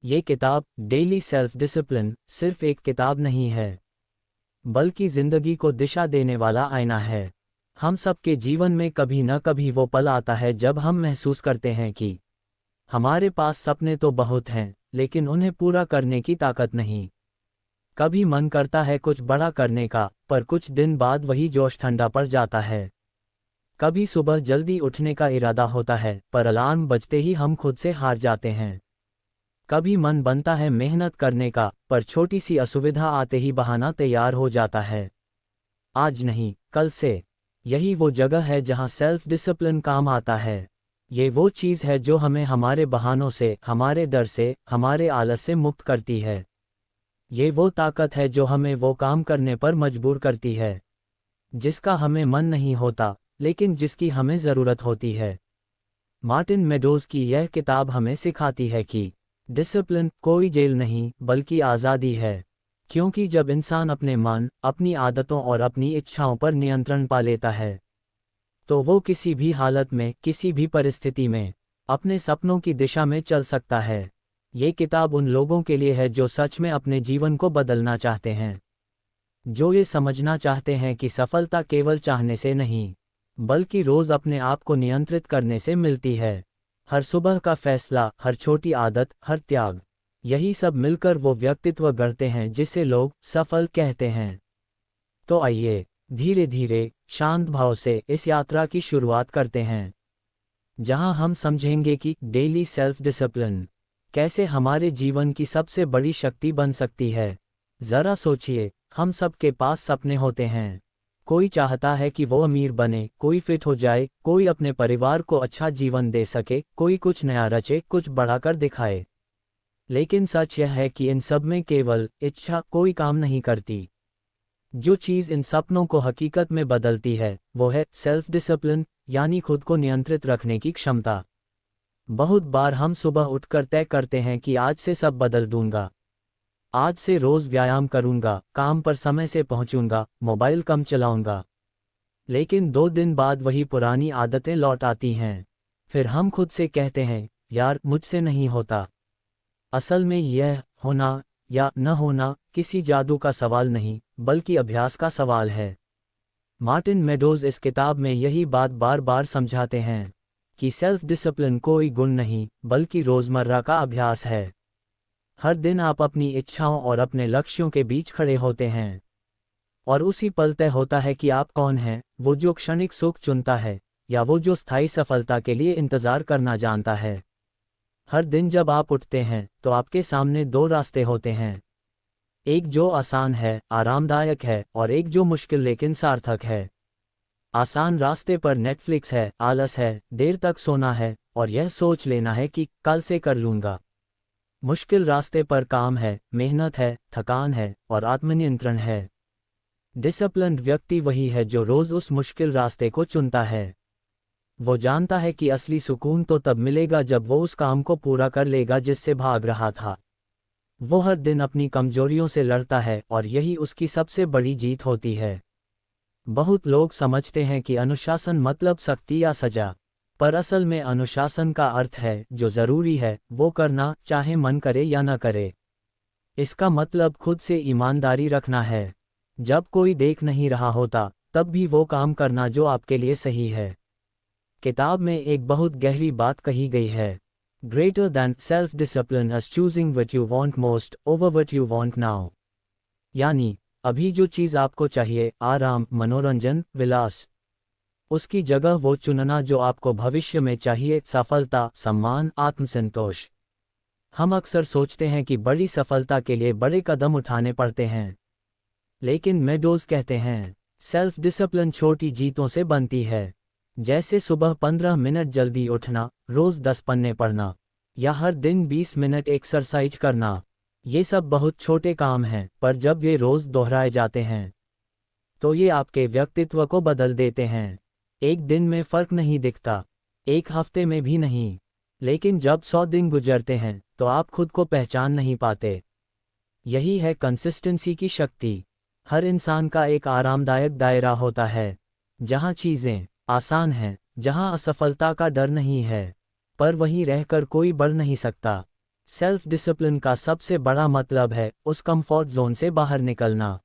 ये किताब daily self discipline सिर्फ एक किताब नहीं है, बल्कि जिंदगी को दिशा देने वाला आईना है। हम सबके जीवन में कभी न कभी वो पल आता है जब हम महसूस करते हैं कि हमारे पास सपने तो बहुत हैं, लेकिन उन्हें पूरा करने की ताकत नहीं। कभी मन करता है कुछ बड़ा करने का, पर कुछ दिन बाद वही जोश ठंडा पड़ जाता है। कभी सुबह जल्दी उठने का इरादा होता है, पर अलार्म बजते ही हम खुद से हार जाते हैं। कभी मन बनता है मेहनत करने का, पर छोटी सी असुविधा आते ही बहाना तैयार हो जाता है। आज नहीं, कल से। यही वो जगह है जहां सेल्फ डिसिप्लिन काम आता है। ये वो चीज़ है जो हमें हमारे बहानों से, हमारे डर से, हमारे आलस से मुक्त करती है। ये वो ताकत है जो हमें वो काम करने पर मजबूर करती है जिसका हमें मन नहीं होता, लेकिन जिसकी हमें ज़रूरत होती है। मार्टिन मेडोज की यह किताब हमें सिखाती है कि डिसिप्लिन कोई जेल नहीं, बल्कि आज़ादी है। क्योंकि जब इंसान अपने मन, अपनी आदतों और अपनी इच्छाओं पर नियंत्रण पा लेता है, तो वो किसी भी हालत में, किसी भी परिस्थिति में अपने सपनों की दिशा में चल सकता है। ये किताब उन लोगों के लिए है जो सच में अपने जीवन को बदलना चाहते हैं, जो ये समझना चाहते हैं कि सफलता केवल चाहने से नहीं, बल्कि रोज़ अपने आप को नियंत्रित करने से मिलती है। हर सुबह का फैसला, हर छोटी आदत, हर त्याग, यही सब मिलकर वो व्यक्तित्व गढ़ते हैं जिसे लोग सफल कहते हैं। तो आइए धीरे धीरे, शांत भाव से इस यात्रा की शुरुआत करते हैं, जहां हम समझेंगे कि डेली सेल्फ डिसिप्लिन कैसे हमारे जीवन की सबसे बड़ी शक्ति बन सकती है। ज़रा सोचिए, हम सब के पास सपने होते हैं। कोई चाहता है कि वो अमीर बने, कोई फिट हो जाए, कोई अपने परिवार को अच्छा जीवन दे सके, कोई कुछ नया रचे, कुछ बढ़ा कर दिखाए। लेकिन सच यह है कि इन सब में केवल इच्छा कोई काम नहीं करती। जो चीज़ इन सपनों को हकीकत में बदलती है, वो है सेल्फ डिसिप्लिन, यानी खुद को नियंत्रित रखने की क्षमता। बहुत बार हम सुबह उठकर तय करते हैं कि आज से सब बदल दूंगा। आज से रोज व्यायाम करूंगा, काम पर समय से पहुंचूंगा, मोबाइल कम चलाऊंगा। लेकिन 2 दिन बाद वही पुरानी आदतें लौट आती हैं। फिर हम खुद से कहते हैं, यार मुझसे नहीं होता। असल में यह होना या न होना किसी जादू का सवाल नहीं, बल्कि अभ्यास का सवाल है। मार्टिन मेडोज इस किताब में यही बात बार बार समझाते हैं कि सेल्फ डिसिप्लिन कोई गुण नहीं, बल्कि रोज़मर्रा का अभ्यास है। हर दिन आप अपनी इच्छाओं और अपने लक्ष्यों के बीच खड़े होते हैं, और उसी पल तय होता है कि आप कौन हैं, वो जो क्षणिक सुख चुनता है या वो जो स्थायी सफलता के लिए इंतज़ार करना जानता है। हर दिन जब आप उठते हैं तो आपके सामने 2 रास्ते होते हैं, एक जो आसान है, आरामदायक है, और एक जो मुश्किल लेकिन सार्थक है। आसान रास्ते पर नेटफ्लिक्स है, आलस है, देर तक सोना है, और यह सोच लेना है कि कल से कर लूँगा। मुश्किल रास्ते पर काम है, मेहनत है, थकान है, और आत्मनियंत्रण है। डिसिप्लिन्ड व्यक्ति वही है जो रोज़ उस मुश्किल रास्ते को चुनता है। वो जानता है कि असली सुकून तो तब मिलेगा जब वो उस काम को पूरा कर लेगा जिससे भाग रहा था। वो हर दिन अपनी कमजोरियों से लड़ता है, और यही उसकी सबसे बड़ी जीत होती है। बहुत लोग समझते हैं कि अनुशासन मतलब सख्ती या सजा, पर असल में अनुशासन का अर्थ है जो ज़रूरी है वो करना, चाहे मन करे या न करे। इसका मतलब खुद से ईमानदारी रखना है। जब कोई देख नहीं रहा होता, तब भी वो काम करना जो आपके लिए सही है। किताब में एक बहुत गहरी बात कही गई है, greater than self discipline is choosing what you want most over what you want now. यानी अभी जो चीज़ आपको चाहिए, आराम, मनोरंजन, विलास, उसकी जगह वो चुनना जो आपको भविष्य में चाहिए, सफलता, सम्मान, आत्मसंतोष। हम अक्सर सोचते हैं कि बड़ी सफलता के लिए बड़े कदम उठाने पड़ते हैं, लेकिन मेडोज कहते हैं सेल्फ डिसिप्लिन छोटी जीतों से बनती है। जैसे सुबह 15 मिनट जल्दी उठना, रोज़ 10 पन्ने पढ़ना, या हर दिन 20 मिनट एक्सरसाइज करना। ये सब बहुत छोटे काम हैं, पर जब ये रोज़ दोहराए जाते हैं तो ये आपके व्यक्तित्व को बदल देते हैं। एक दिन में फ़र्क नहीं दिखता, एक हफ्ते में भी नहीं, लेकिन जब 100 दिन गुजरते हैं तो आप खुद को पहचान नहीं पाते। यही है कंसिस्टेंसी की शक्ति। हर इंसान का एक आरामदायक दायरा होता है, जहाँ चीज़ें आसान हैं, जहाँ असफलता का डर नहीं है, पर वहीं रहकर कोई बढ़ नहीं सकता। सेल्फ डिसिप्लिन का सबसे बड़ा मतलब है उस कंफर्ट जोन से बाहर निकलना।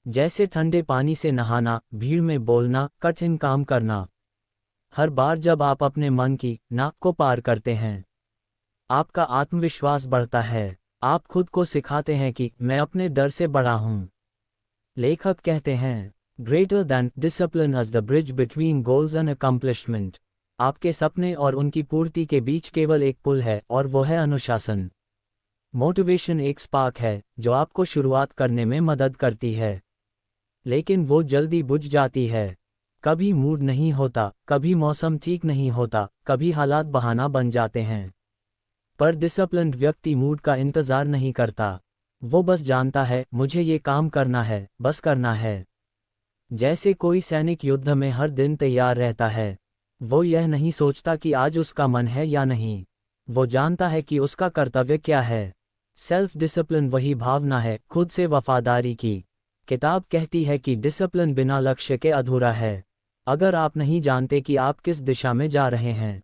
जैसे ठंडे पानी से नहाना, भीड़ में बोलना, कठिन काम करना। हर बार जब आप अपने मन की नाक को पार करते हैं, आपका आत्मविश्वास बढ़ता है। आप खुद को सिखाते हैं कि मैं अपने डर से बड़ा हूं। लेखक कहते हैं, greater than discipline is the bridge between goals and accomplishment. आपके सपने और उनकी पूर्ति के बीच केवल एक पुल है, और वो है अनुशासन। मोटिवेशन एक स्पार्क है जो आपको शुरुआत करने में मदद करती है, लेकिन वो जल्दी बुझ जाती है। कभी मूड नहीं होता, कभी मौसम ठीक नहीं होता, कभी हालात बहाना बन जाते हैं। पर डिसिप्लिन्ड व्यक्ति मूड का इंतज़ार नहीं करता। वो बस जानता है, मुझे ये काम करना है, बस करना है। जैसे कोई सैनिक युद्ध में हर दिन तैयार रहता है। वो यह नहीं सोचता कि आज उसका मन है या नहीं। वो जानता है कि उसका कर्तव्य क्या है। सेल्फ डिसिप्लिन वही भावना है, खुद से वफादारी की। किताब कहती है कि डिसिप्लिन बिना लक्ष्य के अधूरा है। अगर आप नहीं जानते कि आप किस दिशा में जा रहे हैं,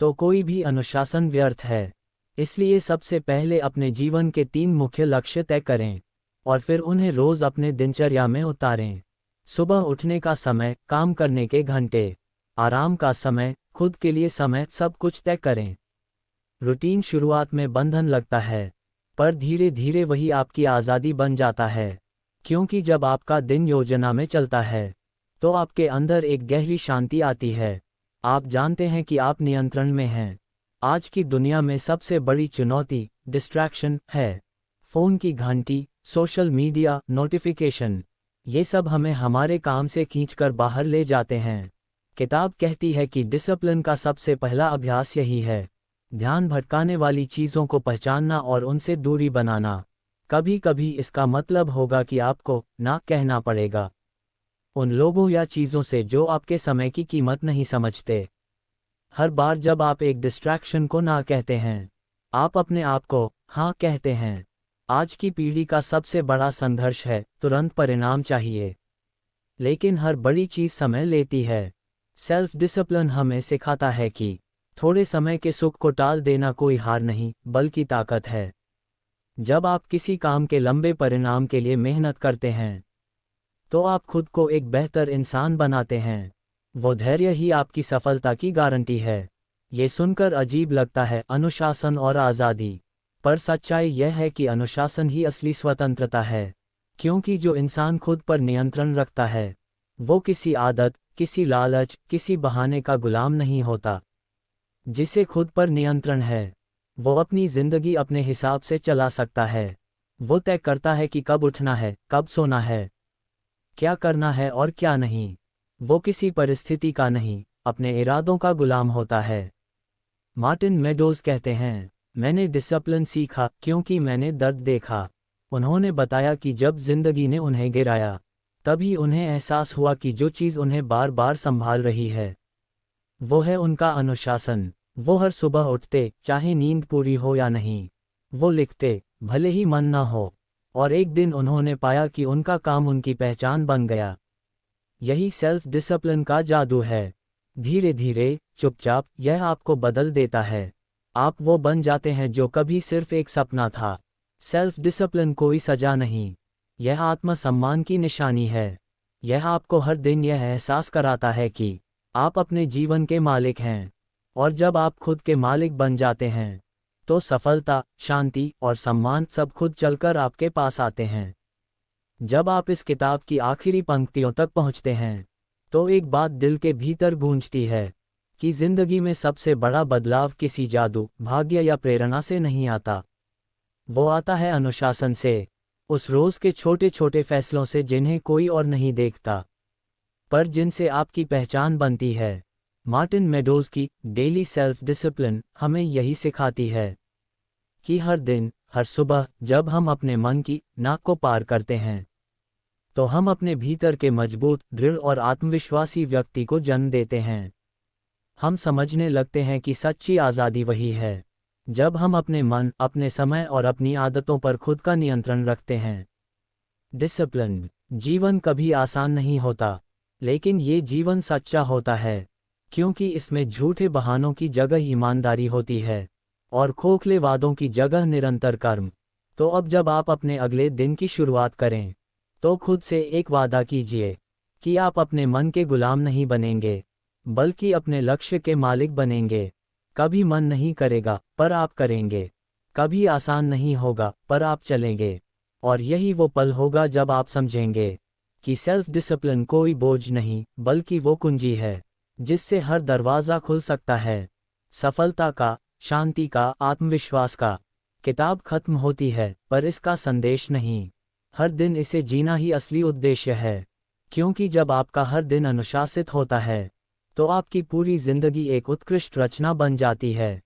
तो कोई भी अनुशासन व्यर्थ है। इसलिए सबसे पहले अपने जीवन के 3 मुख्य लक्ष्य तय करें, और फिर उन्हें रोज अपने दिनचर्या में उतारें। सुबह उठने का समय, काम करने के घंटे, आराम का समय, खुद के लिए समय, सब कुछ तय करें। रूटीन शुरुआत में बंधन लगता है, पर धीरे धीरे वही आपकी आज़ादी बन जाता है। क्योंकि जब आपका दिन योजना में चलता है, तो आपके अंदर एक गहरी शांति आती है। आप जानते हैं कि आप नियंत्रण में हैं। आज की दुनिया में सबसे बड़ी चुनौती डिस्ट्रैक्शन है। फ़ोन की घंटी, सोशल मीडिया, नोटिफिकेशन, ये सब हमें हमारे काम से खींचकर बाहर ले जाते हैं। किताब कहती है कि डिसिप्लिन का सबसे पहला अभ्यास यही है, ध्यान भटकाने वाली चीज़ों को पहचानना और उनसे दूरी बनाना। कभी कभी इसका मतलब होगा कि आपको ना कहना पड़ेगा उन लोगों या चीज़ों से जो आपके समय की कीमत नहीं समझते। हर बार जब आप एक डिस्ट्रैक्शन को ना कहते हैं, आप अपने आप को हाँ कहते हैं। आज की पीढ़ी का सबसे बड़ा संघर्ष है तुरंत परिणाम चाहिए, लेकिन हर बड़ी चीज़ समय लेती है। सेल्फ डिसिप्लिन हमें सिखाता है कि थोड़े समय के सुख को टाल देना कोई हार नहीं, बल्कि ताकत है। जब आप किसी काम के लंबे परिणाम के लिए मेहनत करते हैं, तो आप खुद को एक बेहतर इंसान बनाते हैं। वो धैर्य ही आपकी सफलता की गारंटी है। ये सुनकर अजीब लगता है, अनुशासन और आज़ादी, पर सच्चाई यह है कि अनुशासन ही असली स्वतंत्रता है। क्योंकि जो इंसान खुद पर नियंत्रण रखता है, वो किसी आदत, किसी लालच, किसी बहाने का गुलाम नहीं होता। जिसे खुद पर नियंत्रण है, वो अपनी जिंदगी अपने हिसाब से चला सकता है। वो तय करता है कि कब उठना है, कब सोना है, क्या करना है और क्या नहीं। वो किसी परिस्थिति का नहीं, अपने इरादों का गुलाम होता है। मार्टिन मेडोज कहते हैं, मैंने डिसिप्लिन सीखा क्योंकि मैंने दर्द देखा। उन्होंने बताया कि जब जिंदगी ने उन्हें गिराया, तभी उन्हें एहसास हुआ कि जो चीज़ उन्हें बार बार संभाल रही है, वो है उनका अनुशासन। वो हर सुबह उठते, चाहे नींद पूरी हो या नहीं। वो लिखते, भले ही मन न हो। और एक दिन उन्होंने पाया कि उनका काम उनकी पहचान बन गया। यही सेल्फ डिसिप्लिन का जादू है। धीरे धीरे, चुपचाप, यह आपको बदल देता है। आप वो बन जाते हैं जो कभी सिर्फ एक सपना था। सेल्फ डिसिप्लिन कोई सजा नहीं, यह आत्मसम्मान की निशानी है। यह आपको हर दिन यह एहसास कराता है कि आप अपने जीवन के मालिक हैं। और जब आप खुद के मालिक बन जाते हैं, तो सफलता, शांति और सम्मान सब खुद चलकर आपके पास आते हैं। जब आप इस किताब की आखिरी पंक्तियों तक पहुंचते हैं, तो एक बात दिल के भीतर गूंजती है कि जिंदगी में सबसे बड़ा बदलाव किसी जादू, भाग्य या प्रेरणा से नहीं आता। वो आता है अनुशासन से, उस रोज के छोटे छोटे फैसलों से जिन्हें कोई और नहीं देखता, पर जिनसे आपकी पहचान बनती है। मार्टिन मेडोज की डेली सेल्फ डिसिप्लिन हमें यही सिखाती है कि हर दिन, हर सुबह जब हम अपने मन की नाक को पार करते हैं, तो हम अपने भीतर के मजबूत, दृढ़ और आत्मविश्वासी व्यक्ति को जन्म देते हैं। हम समझने लगते हैं कि सच्ची आज़ादी वही है जब हम अपने मन, अपने समय और अपनी आदतों पर खुद का नियंत्रण रखते हैं। डिसिप्लिन जीवन कभी आसान नहीं होता, लेकिन ये जीवन सच्चा होता है, क्योंकि इसमें झूठे बहानों की जगह ईमानदारी होती है। और खोखले वादों की जगह निरंतर कर्म। तो अब जब आप अपने अगले दिन की शुरुआत करें, तो खुद से एक वादा कीजिए कि आप अपने मन के गुलाम नहीं बनेंगे, बल्कि अपने लक्ष्य के मालिक बनेंगे। कभी मन नहीं करेगा, पर आप करेंगे। कभी आसान नहीं होगा, पर आप चलेंगे। और यही वो पल होगा जब आप समझेंगे कि सेल्फ डिसिप्लिन कोई बोझ नहीं, बल्कि वो कुंजी है जिससे हर दरवाज़ा खुल सकता है। सफलता का, शांति का, आत्मविश्वास का। किताब खत्म होती है, पर इसका संदेश नहीं। हर दिन इसे जीना ही असली उद्देश्य है। क्योंकि जब आपका हर दिन अनुशासित होता है, तो आपकी पूरी जिंदगी एक उत्कृष्ट रचना बन जाती है।